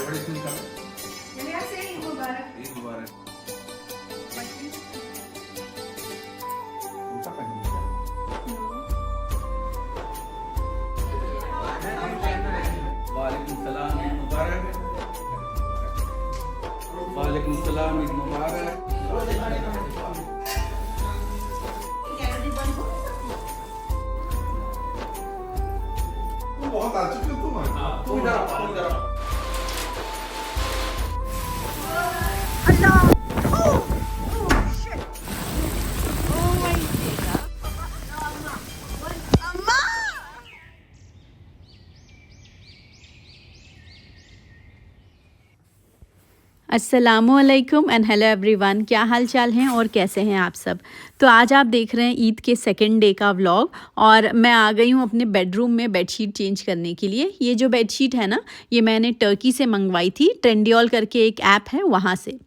बड़े इसमें निकालो। ईद मुबारक। ईद मुबारक। उनका पहन लिया। वालेकुम सलाम, ईद मुबारक। वालेकुम सलाम, ईद मुबारक। बहुत आ चुके हो तुम। इधर आओ, इधर आओ। अस्सलामुअलैकुम एंड हेलो एवरीवन, क्या हाल चाल हैं और कैसे हैं आप सब। तो आज आप देख रहे हैं ईद के सेकंड डे का व्लॉग और मैं आ गई हूँ अपने बेडरूम में बेडशीट चेंज करने के लिए। ये जो बेडशीट है ना, ये मैंने टर्की से मंगवाई थी, ट्रेंडियोल करके एक ऐप है वहाँ से।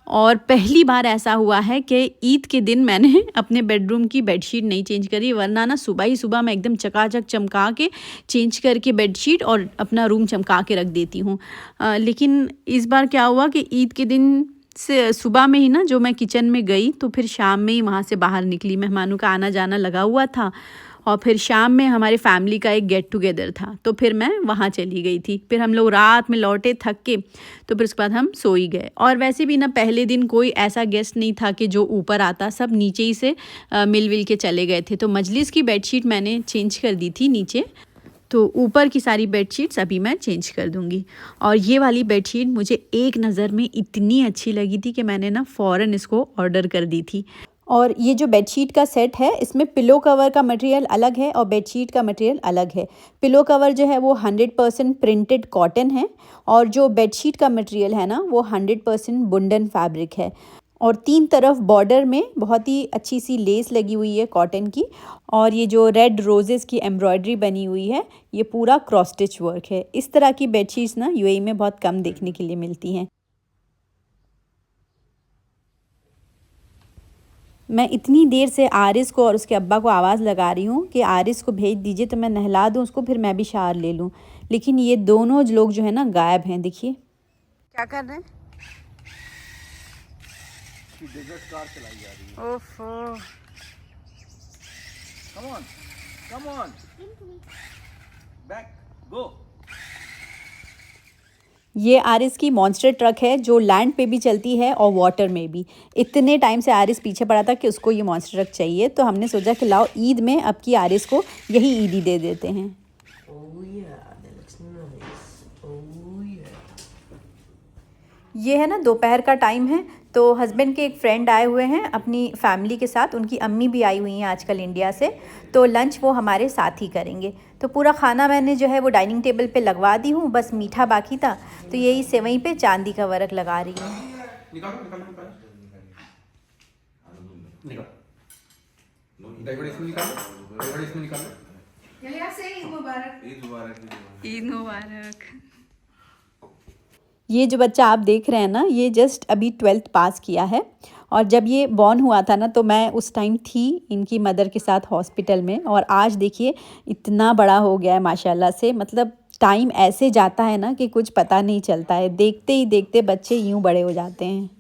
और पहली बार ऐसा हुआ है कि ईद के दिन मैंने अपने बेडरूम की बेडशीट नहीं चेंज करी, वरना ना सुबह ही सुबह मैं एकदम चकाचक चमका के चेंज करके बेडशीट और अपना रूम चमका के रख देती हूँ। लेकिन इस बार क्या हुआ कि ईद के दिन से सुबह में ही ना जो मैं किचन में गई तो फिर शाम में ही वहाँ से बाहर निकली। मेहमानों का आना जाना लगा हुआ था और फिर शाम में हमारे फैमिली का एक गेट टुगेदर था, तो फिर मैं वहाँ चली गई थी। फिर हम लोग रात में लौटे थक के, तो फिर उसके बाद हम सो ही गए। और वैसे भी ना पहले दिन कोई ऐसा गेस्ट नहीं था कि जो ऊपर आता, सब नीचे ही से मिल विल के चले गए थे। तो मजलिस की बेडशीट मैंने चेंज कर दी थी नीचे, तो ऊपर की सारी बेडशीट्स अभी मैं चेंज कर दूँगी। और ये वाली बेडशीट मुझे एक नज़र में इतनी अच्छी लगी थी कि मैंने ना फ़ौरन इसको ऑर्डर कर दी थी। और ये जो बेडशीट का सेट है, इसमें पिलो कवर का मटेरियल अलग है और बेडशीट का मटेरियल अलग है। पिलो कवर जो है वो 100% प्रिंटेड कॉटन है और जो बेडशीट का मटेरियल है ना, वो 100% बुंडन फैब्रिक है। और 3 तरफ बॉर्डर में बहुत ही अच्छी सी लेस लगी हुई है कॉटन की। और ये जो रेड रोजेस की एम्ब्रॉयडरी बनी हुई है, ये पूरा क्रॉस स्टिच वर्क है। इस तरह की बेडशीट्स ना यूएई में बहुत कम देखने के लिए मिलती हैं। मैं इतनी देर से आरिस को और उसके अब्बा को आवाज़ लगा रही हूँ कि आरिस को भेज दीजिए तो मैं नहला दूँ उसको, फिर मैं भी शावर ले लूँ। लेकिन ये दोनों लोग जो है ना गायब हैं। देखिए क्या कर रहे हैं। डेजर्ट कार चलाई जा रही है। ओफो, come on, come on, back, go. ये आरिस की मॉन्स्टर ट्रक है जो लैंड पे भी चलती है और वाटर में भी। इतने टाइम से आरिस पीछे पड़ा था कि उसको ये मॉन्स्टर ट्रक चाहिए, तो हमने सोचा कि लाओ ईद में अब की आरिस को यही ईदी दे देते हैं। ये है ना दोपहर का टाइम है, तो हस्बैंड के एक फ्रेंड आए हुए हैं अपनी फैमिली के साथ। उनकी अम्मी भी आई हुई हैं आजकल इंडिया से, तो लंच वो हमारे साथ ही करेंगे। तो पूरा खाना मैंने जो है वो डाइनिंग टेबल पे लगवा दी हूँ, बस मीठा बाकी था, तो यही सेवई पे चांदी का वर्क लगा रही हूँ। निकालो, निकालो, निकालो, निकालो। डाइवर इसमें निकालो, डाइवर इसमें निकालो। ईद मुबारक। ईद मुबारक। ईद मुबारक। ये जो बच्चा आप देख रहे हैं ना, ये जस्ट अभी 12th पास किया है। और जब ये बॉर्न हुआ था ना, तो मैं उस टाइम थी इनकी मदर के साथ हॉस्पिटल में। और आज देखिए इतना बड़ा हो गया है माशाल्लाह से। मतलब टाइम ऐसे जाता है ना कि कुछ पता नहीं चलता है, देखते ही देखते बच्चे यूँ बड़े हो जाते हैं।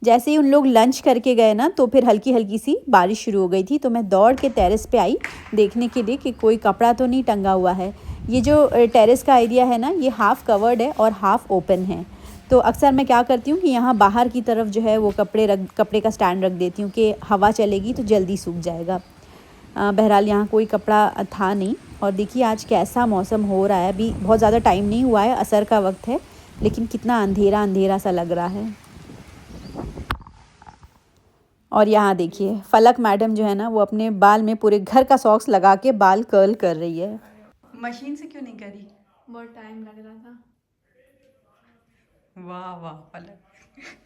जैसे ही उन लोग लंच करके गए ना, तो फिर हल्की हल्की सी बारिश शुरू हो गई थी। तो मैं दौड़ के टेरेस पे आई देखने के लिए कि कोई कपड़ा तो नहीं टंगा हुआ है। ये जो टेरेस का एरिया है ना, ये हाफ़ कवर्ड है और हाफ़ ओपन है। तो अक्सर मैं क्या करती हूँ कि यहाँ बाहर की तरफ जो है वो कपड़े का स्टैंड रख देती हूँ कि हवा चलेगी तो जल्दी सूख जाएगा। बहरहाल यहाँ कोई कपड़ा था नहीं। और देखिए आज कैसा मौसम हो रहा है। अभी बहुत ज़्यादा टाइम नहीं हुआ है, असर का वक्त है, लेकिन कितना अंधेरा अंधेरा सा लग रहा है। और यहाँ देखिए फलक मैडम जो है ना, वो अपने बाल में पूरे घर का सॉक्स लगा के बाल कर्ल कर रही है। मशीन से क्यों नहीं करी? बहुत टाइम लग रहा था। वाह वाह फलक,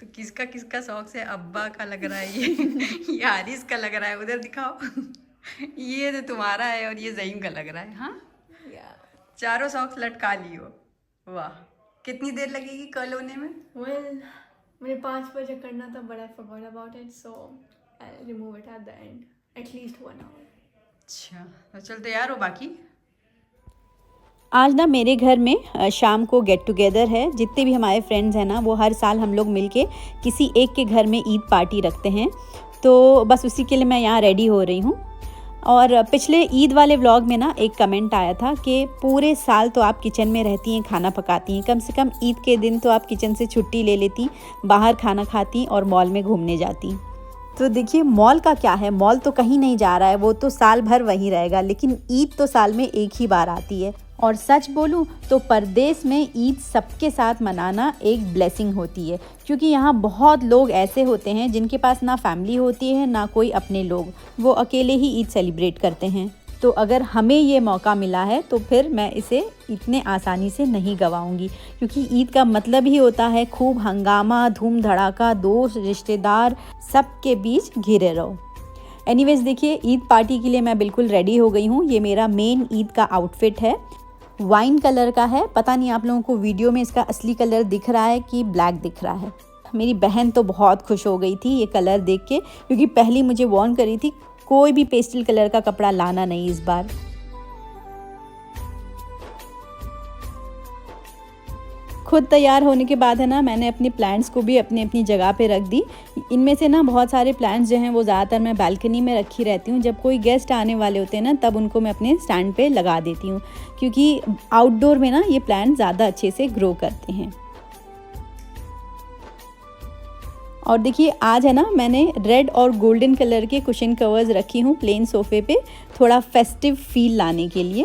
तो किसका किसका सॉक्स है? अब्बा का लग रहा है ये हारिस का लग रहा है, उधर दिखाओ ये तो तुम्हारा है और ये ज़हीम का लग रहा है। हाँ, चारों सॉक्स लटका लियो। वाह, कितनी देर लगेगी कर्ल होने में? वेल मुझे 5 बजे करना था, but I forgot about it, so I remove it at the end, at least 1 hour. अच्छा, तो चल तैयार हो बाकी। आज ना मेरे घर में शाम को गेट टुगेदर है। जितने भी हमारे फ्रेंड्स हैं ना, वो हर साल हम लोग मिलके किसी एक के घर में ईद पार्टी रखते हैं। तो बस उसी के लिए मैं यहाँ रेडी हो रही हूँ। और पिछले ईद वाले व्लॉग में ना एक कमेंट आया था कि पूरे साल तो आप किचन में रहती हैं, खाना पकाती हैं, कम से कम ईद के दिन तो आप किचन से छुट्टी ले लेती, बाहर खाना खाती और मॉल में घूमने जाती। तो देखिए मॉल का क्या है, मॉल तो कहीं नहीं जा रहा है, वो तो साल भर वहीं रहेगा, लेकिन ईद तो साल में एक ही बार आती है। और सच बोलूँ तो परदेश में ईद सबके साथ मनाना एक ब्लेसिंग होती है, क्योंकि यहाँ बहुत लोग ऐसे होते हैं जिनके पास ना फैमिली होती है ना कोई अपने लोग, वो अकेले ही ईद सेलिब्रेट करते हैं। तो अगर हमें ये मौका मिला है तो फिर मैं इसे इतने आसानी से नहीं गंवाऊंगी, क्योंकि ईद का मतलब ही होता है खूब हंगामा, धूम धड़ाका, दोस्त रिश्तेदार सबके बीच घिरे रहो। एनीवेज देखिए ईद पार्टी के लिए मैं बिल्कुल रेडी हो गई हूँ। ये मेरा मेन ईद का आउटफिट है, वाइन कलर का है। पता नहीं आप लोगों को वीडियो में इसका असली कलर दिख रहा है कि ब्लैक दिख रहा है। मेरी बहन तो बहुत खुश हो गई थी ये कलर देख के, क्योंकि पहले मुझे वार्न करी थी कोई भी पेस्टल कलर का कपड़ा लाना नहीं इस बार। खुद तैयार होने के बाद है ना, मैंने अपने प्लांट्स को भी अपनी अपनी जगह पे रख दी। इनमें से ना बहुत सारे प्लांट्स जो हैं वो ज़्यादातर मैं बालकनी में रखी रहती हूँ। जब कोई गेस्ट आने वाले होते हैं ना, तब उनको मैं अपने स्टैंड पे लगा देती हूँ, क्योंकि आउटडोर में ना ये प्लांट ज़्यादा अच्छे से ग्रो करते हैं। और देखिए आज है ना, मैंने रेड और गोल्डन कलर के कुशन कवर्स रखी हूँ प्लेन सोफ़े पे, थोड़ा फेस्टिव फील लाने के लिए।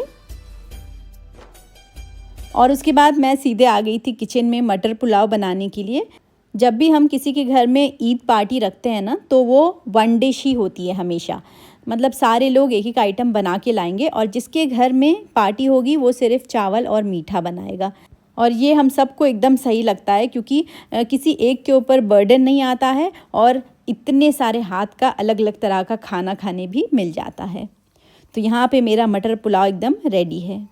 और उसके बाद मैं सीधे आ गई थी किचन में मटर पुलाव बनाने के लिए। जब भी हम किसी के घर में ईद पार्टी रखते हैं ना, तो वो वन डिश ही होती है हमेशा। मतलब सारे लोग एक एक आइटम बना के लाएंगे और जिसके घर में पार्टी होगी वो सिर्फ चावल और मीठा बनाएगा। और ये हम सबको एकदम सही लगता है, क्योंकि किसी एक के ऊपर बर्डन नहीं आता है और इतने सारे हाथ का अलग अलग तरह का खाना खाने भी मिल जाता है। तो यहाँ पे मेरा मटर पुलाव एकदम रेडी है।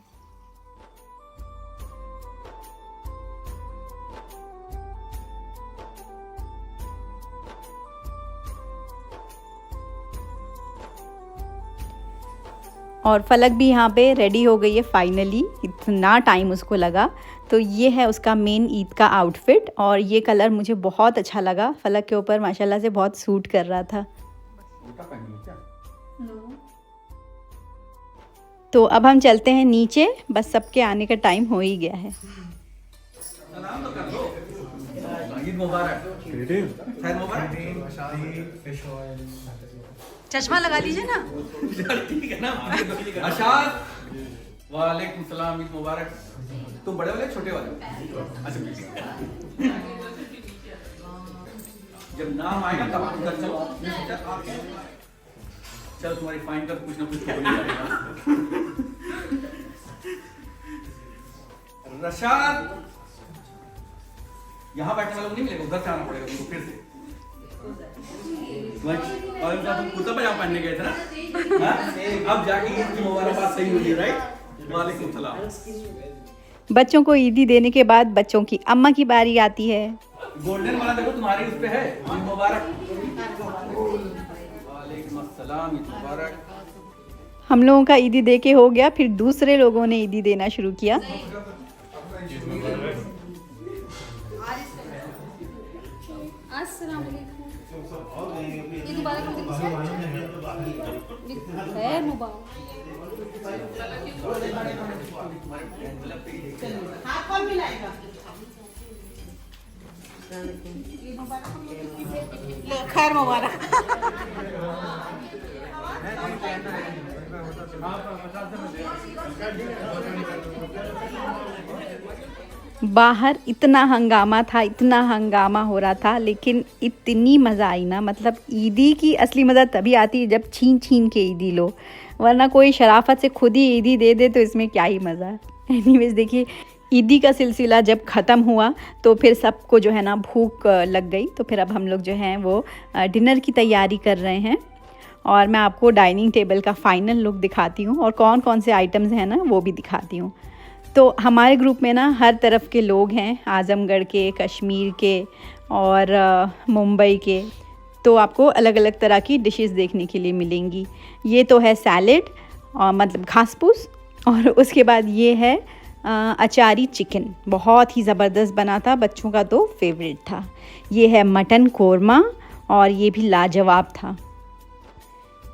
और फलक भी यहाँ पे रेडी हो गई है फाइनली, इतना टाइम उसको लगा। तो ये है उसका मेन ईद का आउटफिट और ये कलर मुझे बहुत अच्छा लगा, फलक के ऊपर माशाल्लाह से बहुत सूट कर रहा था। तो अब हम चलते हैं नीचे, बस सबके आने का टाइम हो ही गया है। चश्मा लगा लीजिए ना। ठीक है ना। अशाद वालेकुम सलाम, ईद मुबारक। तुम बड़े वाले छोटे वाले? अच्छा जब नाम आएगा तब आप उधर चलो। चलो तुम्हारी फाइन कर कुछ ना कुछ हो जाएगा। रशाद यहाँ बैठने वालों को नहीं मिलेगा, उधर से आना पड़ेगा तुमको फिर से। और तुम कुर्ता पजामा पहनने गए थे ना, अब जाके ईद की मुबारकबाद सही हुई है, राइट? वालेकुम सलाम। बच्चों को ईदी देने के बाद बच्चों की अम्मा की बारी आती है। गोल्डन वाला देखो तुम्हारे उस पे है, ईद मुबारक। वालेकुम अस्सलाम, ईद मुबारक। हम लोगों का ईदी दे के हो गया, फिर दूसरे लोगों ने ईदी देना शुरू किया। खैर मुबारक। बाहर इतना हंगामा था, इतना हंगामा हो रहा था, लेकिन इतनी मज़ा आई ना। मतलब ईदी की असली मज़ा तभी आती है जब छीन छीन के ईदी लो, वरना कोई शराफत से खुद ही ईदी दे दे तो इसमें क्या ही मज़ा। एनीवेज देखिए ईदी का सिलसिला जब ख़त्म हुआ तो फिर सबको जो है ना भूख लग गई। तो फिर अब हम लोग जो हैं वो डिनर की तैयारी कर रहे हैं और मैं आपको डाइनिंग टेबल का फ़ाइनल लुक दिखाती हूँ और कौन कौन से आइटम्स हैं ना वो भी दिखाती हूँ। तो हमारे ग्रुप में ना हर तरफ के लोग हैं, आज़मगढ़ के, कश्मीर के और मुंबई के। तो आपको अलग अलग तरह की डिशेस देखने के लिए मिलेंगी। ये तो है सैलेड और मतलब घास फूस, और उसके बाद ये है अचारी चिकन बहुत ही ज़बरदस्त बना था, बच्चों का तो फेवरेट था। ये है मटन कोरमा और ये भी लाजवाब था।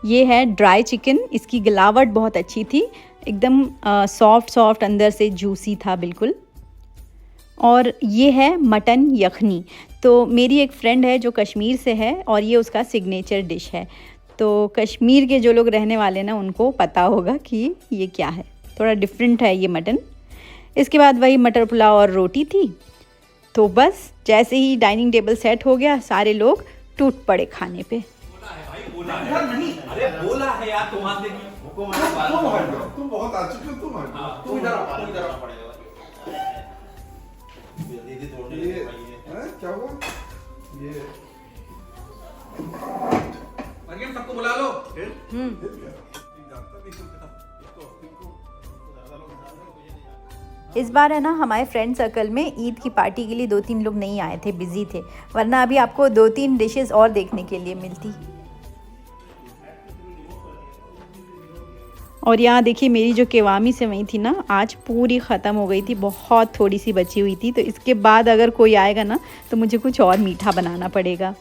ये है ड्राई चिकन, इसकी गलावट बहुत अच्छी थी, एकदम सॉफ्ट सॉफ्ट, अंदर से जूसी था बिल्कुल। और ये है मटन यखनी। तो मेरी एक फ्रेंड है जो कश्मीर से है और ये उसका सिग्नेचर डिश है। तो कश्मीर के जो लोग रहने वाले ना उनको पता होगा कि ये क्या है, थोड़ा डिफरेंट है ये मटन। इसके बाद वही मटर पुलाव और रोटी थी। तो बस जैसे ही डाइनिंग टेबल सेट हो गया, सारे लोग टूट पड़े खाने पे। अरे बोला है यार, तुम हाथ देखिए। तुम बहुत आ चुके हो, तुम हट जाओ। तुम इधर आओ, तुम इधर आओ। ये हैं? क्या हुआ ये? मरियम सबको बुला लो। इस बार है ना हमारे फ्रेंड सर्कल में ईद की पार्टी के लिए 2-3 लोग नहीं आए थे, बिजी थे, वरना अभी आपको 2-3 डिशेस और देखने के लिए मिलती। और यहाँ देखिए मेरी जो केवामी सेवई थी ना, आज पूरी ख़त्म हो गई थी, बहुत थोड़ी सी बची हुई थी। तो इसके बाद अगर कोई आएगा ना तो मुझे कुछ और मीठा बनाना पड़ेगा।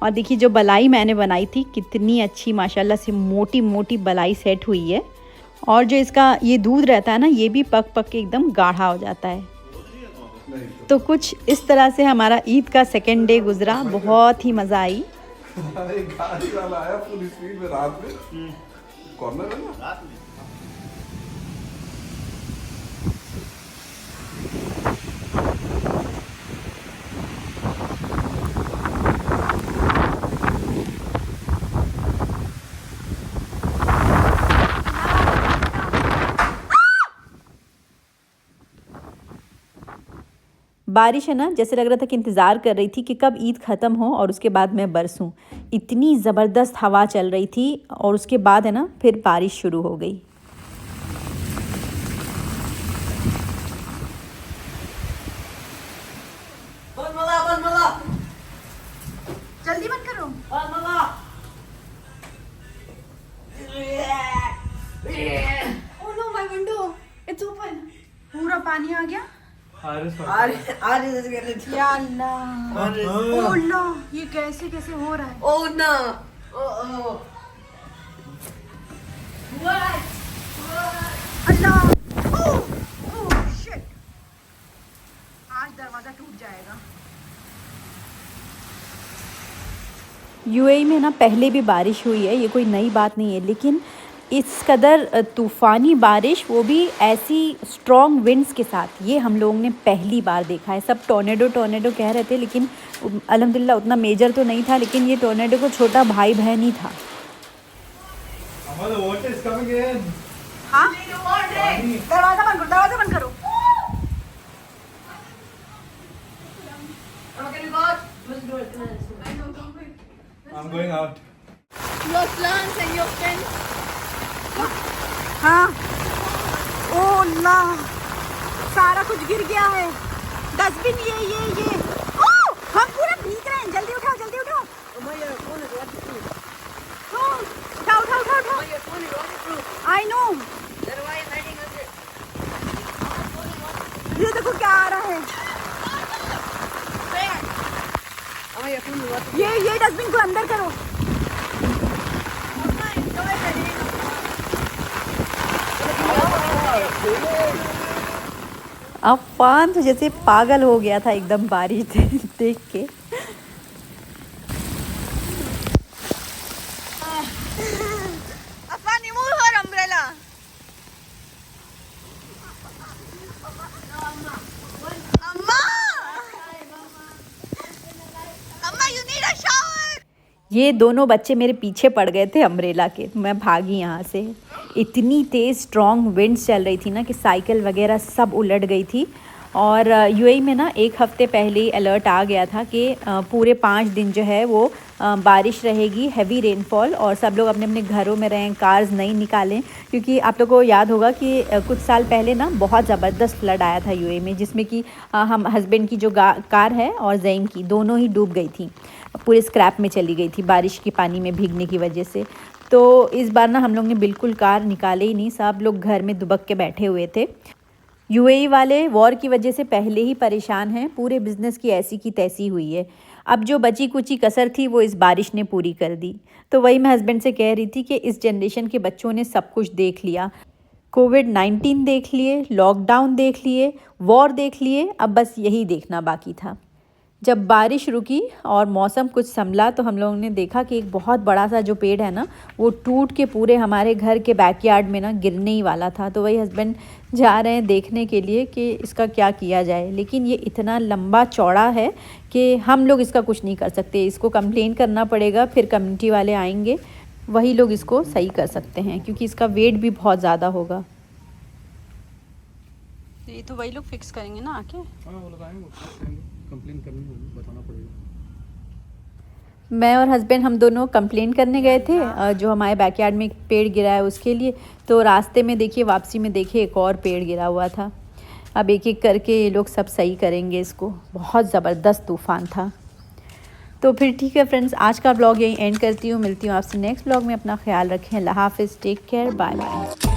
और देखिए जो बलाई मैंने बनाई थी, कितनी अच्छी माशाल्लाह से मोटी मोटी बलाई सेट हुई है। और जो इसका ये दूध रहता है ना, ये भी पक पक के एकदम गाढ़ा हो जाता है। तो कुछ इस तरह से हमारा ईद का सेकेंड डे गुजरा, बहुत ही मज़ा आई। एक गाड़ी वाला आया पूरी स्पीड में रात में, कॉर्नर है ना। बारिश है ना, जैसे लग रहा था कि इंतज़ार कर रही थी कि कब ईद ख़त्म हो और उसके बाद मैं बरसूं। इतनी ज़बरदस्त हवा चल रही थी और उसके बाद है ना फिर बारिश शुरू हो गई। जल्दी बंद करो। Oh no, my window. It's open. पूरा पानी आ गया। या अल्लाह। Oh no, ये कैसे कैसे हो रहा है? Oh no! Oh. अल्लाह। ओह शिट, आज दरवाज़ा टूट जाएगा। यूएई में ना पहले भी बारिश हुई है, ये कोई नई बात नहीं है, लेकिन इस कदर तूफ़ानी बारिश, वो भी ऐसी स्ट्रॉन्ग विंड्स के साथ, ये हम लोगों ने पहली बार देखा है। सब टोर्नेडो टोर्नेडो कह रहे थे, लेकिन अल्हम्दुलिल्लाह उतना मेजर तो नहीं था, लेकिन ये टोर्नेडो को छोटा भाई बहन ही था। हाँ, दरवाज़ा बंद करो, दरवाज़ा बंद करो। I'm going out. Your plants and your friends. हाँ, ओह अल्लाह, सारा कुछ गिर गया है। डस्टबिन ये ओह, हम पूरा भीग रहे हैं। जल्दी उठाओ, जल्दी उठाओ। उठाओ उठाओ उठाओ उठाओ। I know. ये देखो क्या आ रहा है। ये डस्टबिन को अंदर करो। अफान तो जैसे पागल हो गया था एकदम बारिश देख के। Affan, remove her umbrella. Amma, you need a shower. ये दोनों बच्चे मेरे पीछे पड़ गए थे अम्ब्रेला के, तो मैं भागी यहाँ से। इतनी तेज़ स्ट्रॉन्ग विंड्स चल रही थी ना कि साइकिल वगैरह सब उलट गई थी। और यूएई में ना 1 हफ़्ते पहले ही अलर्ट आ गया था कि पूरे 5 दिन जो है वो बारिश रहेगी, हैवी रेनफॉल, और सब लोग अपने अपने घरों में रहें, कार्स नहीं निकालें। क्योंकि आप लोगों को याद होगा कि कुछ साल पहले ना बहुत ज़बरदस्त फ्लड आया था यूएई में, जिसमें कि हम हस्बैंड की जो कार है और ज़ैम की, दोनों ही डूब गई थी, पूरे स्क्रैप में चली गई थी बारिश के पानी में भीगने की वजह से। तो इस बार ना हम लोग ने बिल्कुल कार निकाले ही नहीं, सब लोग घर में दुबक के बैठे हुए थे। यूएई वाले वॉर की वजह से पहले ही परेशान हैं, पूरे बिज़नेस की ऐसी की तैसी हुई है। अब जो बची कुची कसर थी वो इस बारिश ने पूरी कर दी। तो वही मैं हस्बैंड से कह रही थी कि इस जनरेशन के बच्चों ने सब कुछ देख लिया, कोविड-19 देख लिए, लॉकडाउन देख लिए, वॉर देख लिए, अब बस यही देखना बाकी था। जब बारिश रुकी और मौसम कुछ संभला तो हम लोगों ने देखा कि एक बहुत बड़ा सा जो पेड़ है ना वो टूट के पूरे हमारे घर के बैकयार्ड में ना गिरने ही वाला था। तो वही हस्बैंड जा रहे हैं देखने के लिए कि इसका क्या किया जाए, लेकिन ये इतना लंबा चौड़ा है कि हम लोग इसका कुछ नहीं कर सकते। इसको कंप्लेन करना पड़ेगा, फिर कम्युनिटी वाले आएंगे, वही लोग इसको सही कर सकते हैं क्योंकि इसका वेट भी बहुत ज़्यादा होगा। ये तो वही लोग फिक्स करेंगे ना आके। हाँ वो लगाएंगे, कंप्लेन करनी होगी, बताना पड़ेगा। मैं और हस्बैंड हम दोनों कंप्लेन करने गए थे जो हमारे बैकयार्ड में एक पेड़ गिरा है उसके लिए। तो रास्ते में देखिए, वापसी में देखिए एक और पेड़ गिरा हुआ था। अब एक एक करके ये लोग सब सही करेंगे इसको। बहुत ज़बरदस्त तूफ़ान था। तो फिर ठीक है फ्रेंड्स, आज का ब्लॉग यहीं एंड करती हूँ। मिलती हूँ आपसे नेक्स्ट ब्लॉग में। अपना ख्याल रखें। अल्लाह हाफ़िज़, टेक केयर, बाय बाय।